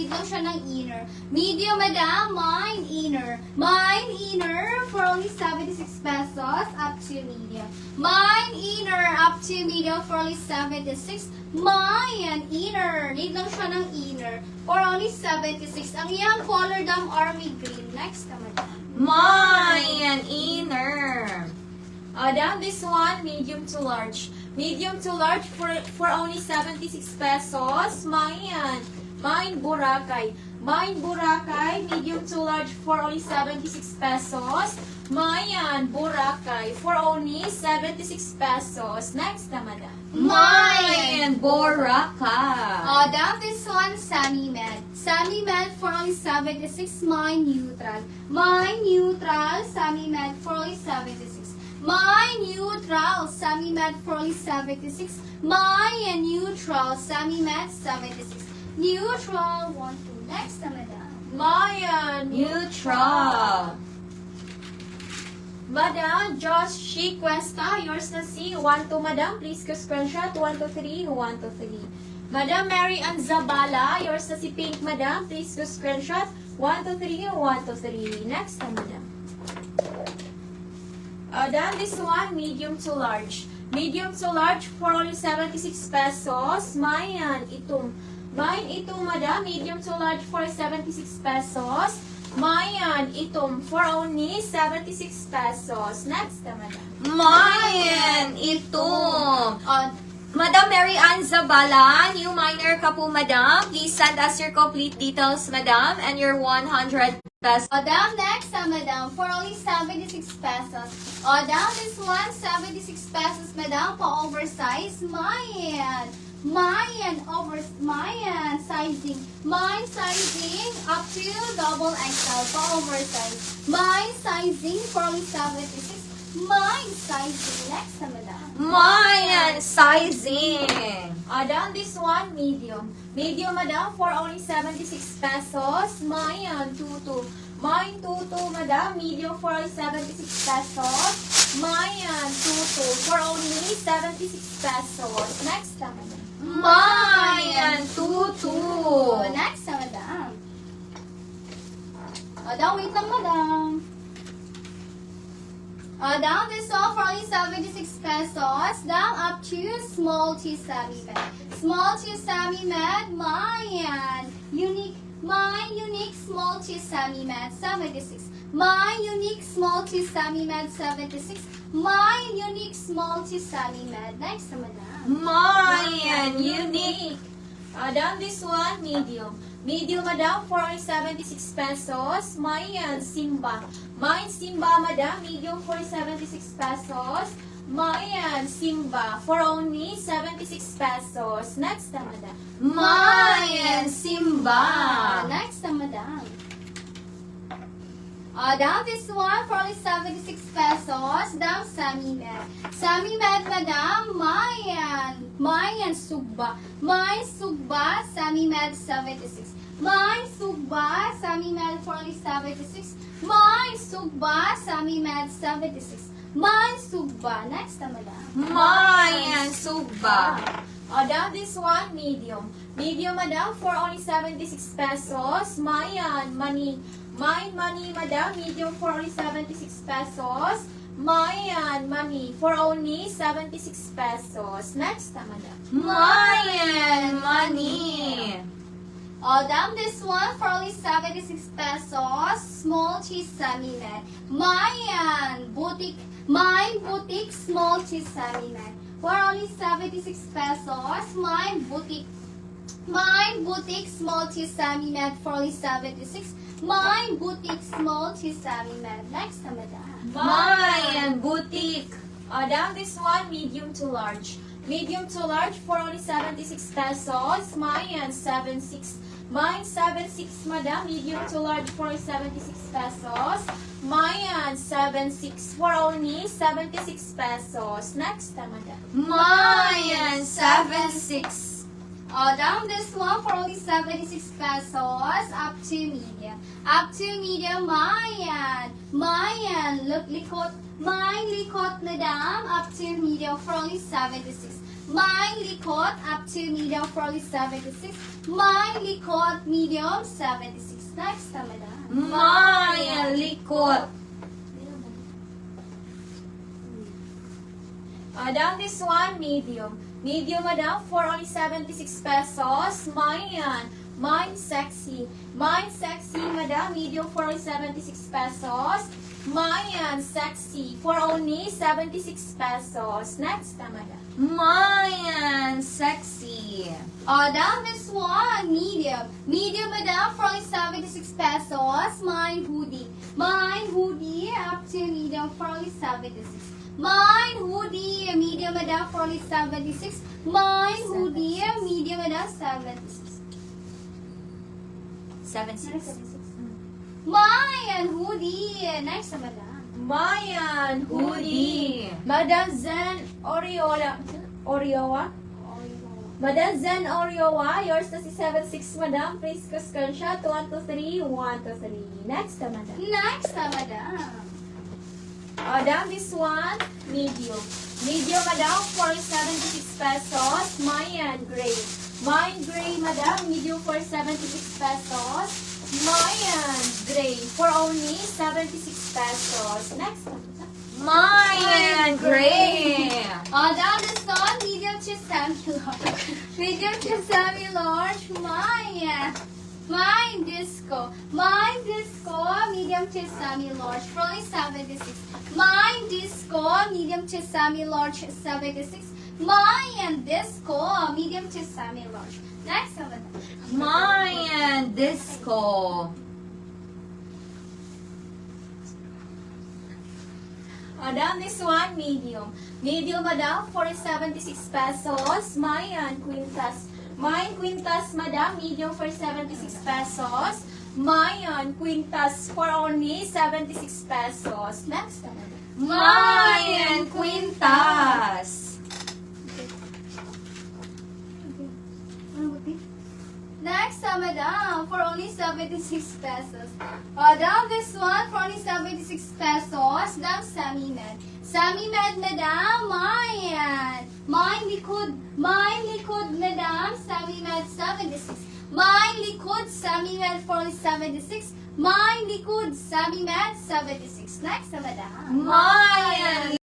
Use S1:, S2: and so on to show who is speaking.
S1: need lang siya ng inner. Medium, madam, mine inner. Mine inner for only 76 pesos, up to medium. Mine inner, up to medium for only 76. Mine inner, need lang siya ng inner for only 76. Ang iyang color, dam, army green. Next na, madam.
S2: Mine inner. Down this one, medium to large. Medium to large for only 76 pesos. Mine Boracay. Mine Boracay, medium to large for only 76 pesos. Mine Boracay for only 76 pesos. Next na, madam.
S1: Mine
S2: Boracay.
S1: Down this one, Sammy Med. Sammy Med for only 76. Mine neutral. Mine neutral, Sammy Med for only 76. My neutral, Sammy Med for only 76. My neutral, Sammy Med 76. Neutral, 1, 2. Next na, madam.
S2: Mine neutral. Madam, Josh She Cuesta, yours na si 1, 2, madam. Please go screenshot. 1, 2, 3, 1, 2, 3. Madam Mary Ann Zabala, yours na si Pink, madam. Please go screenshot. 1, 2, 3, 1, 2, 3. Next na, madam. Then this one, medium to large. Medium to large for only 76 pesos. Mine itong. Mine itong, madam. Medium to large for 76 pesos. Mine itong for only 76 pesos. Next na, madam.
S3: Mine itong. Madam Mary Ann Zabala, new minor ka po, madam. Please send us your complete details, madam, and your 100 pesos.
S1: Down next na, madam, for only 76 pesos. Down this one, 76 pesos, madam, pa oversize. Mine sizing. Mine sizing up to double XL pa oversize. Mine sizing for only 76. Mine sizing. Next na, madam.
S3: Mine sizing.
S2: Down this one, medium. Medium, madam, for only 76 pesos. Mine tutu. Mine tutu, madam. Medium for only 76 pesos. Mine tutu for only 76 pesos. Next na, madam.
S3: Mine tutu.
S1: Next na, madam. Down, wait lang, madam. Down this one for only 76 pesos. Down up to small to Sammy Med. Small to Sammy Med. Mine unique small to Sammy Med 76. My unique small to Sammy Med 76. My unique small to Sammy Med. Next na, madam.
S3: Mine unique.
S2: Down this one, medium. Medium, madam, for only 76 pesos. Mine Simba. Mine Simba, madam, medium for 76 pesos. Mine Simba for only 76 pesos. Next na, madam.
S3: Mine Simba.
S1: Next na, madam. Down this one for only 76 pesos. Down Sammy Med. Sammy Med, madam. Mayan Sugba. Mine Sugba, Sammy Med 76. Mine Sugba, Sammy Med for only 76. Mine Sugba, Sammy Med 76. Mine Sugba. Next na, madam.
S3: Mine Sugba.
S2: Down this one, medium. Medium, madam, for only 76 pesos. Mine money. Mine money, madam, medium for only 76 pesos. Mine money for only 76 pesos. Next na, madam.
S3: Mine money.
S1: Down this one for only 76 pesos. Small cheese Sammy Med. Mine boutique small cheese Sammy Med. For only 76 pesos. Mine boutique small cheese Sammy Med for only 76. Mine boutique small cheese Sammy Med. Next na, madam.
S3: Mine boutique.
S2: Down this one, medium to large. Medium to large for only 76 pesos. Mine 76. Mine 76, madam. Medium to large for only 76 pesos. Mine 76 for only 76 pesos. Next na, madam.
S3: Mine 76.
S1: Down this one for only 76 pesos. Up to medium. Up to medium, Mayan, look, likot. Mine likot, madam. Up to medium for only 76. Mine likot up to medium for only 76. Mine likot medium 76. Next, madam.
S3: Mine likot.
S2: Down this one, medium. Medium, madam, for only 76 pesos. Mine sexy. Mine sexy, madam, medium for only 76 pesos. Mine sexy for only 76 pesos. Next, madam.
S3: Mine sexy.
S1: Down this one, medium. Medium, madam, for only 76 pesos. Mine hoodie. Mine hoodie up to medium for only 76. Mine hoodie, medium, madam, for only 76. Mine hoodie, medium, madam, 76.
S3: 76.
S1: Mine hoodie. Next, madam.
S2: Mayan
S3: Hoodie.
S2: Madam Zen Oriowa. Madam Zen Oriowa, yours na si 76, madam. Please ko screenshot. 1, 2, 3, 1, 2, 3. Next, madam.
S1: Next, madam.
S2: Down this one, medium. Medium, madam, for 76 pesos. Mayan gray. Mayan gray, madam, medium for 76 pesos. Mayan gray for only 76 pesos. Next, madam.
S3: Mine gray.
S1: Down this one, medium to semi-large. Medium to semi-large. Mine disco. Mine disco, medium to semi-large. For only 76. Mine disco, medium to semi-large, 76. Mine disco, medium to semi-large. Next, madam.
S3: Mine disco.
S2: Down this one, medium. Medium, madam, for 76 pesos. Mayan quintas. Mayan quintas, madam, medium for 76 pesos. Mayan quintas for only 76 pesos. Next, madam.
S3: Mine quintas.
S1: Next, madam, for only 76 pesos. Down this one, for only 76 pesos. Down semi-med. Semi-med, madam, mine liquid, madam, semi-med, 76. Mine liquid, semi-med, for only 76. Mine liquid, semi-med, 76. Next, madam.
S3: Mine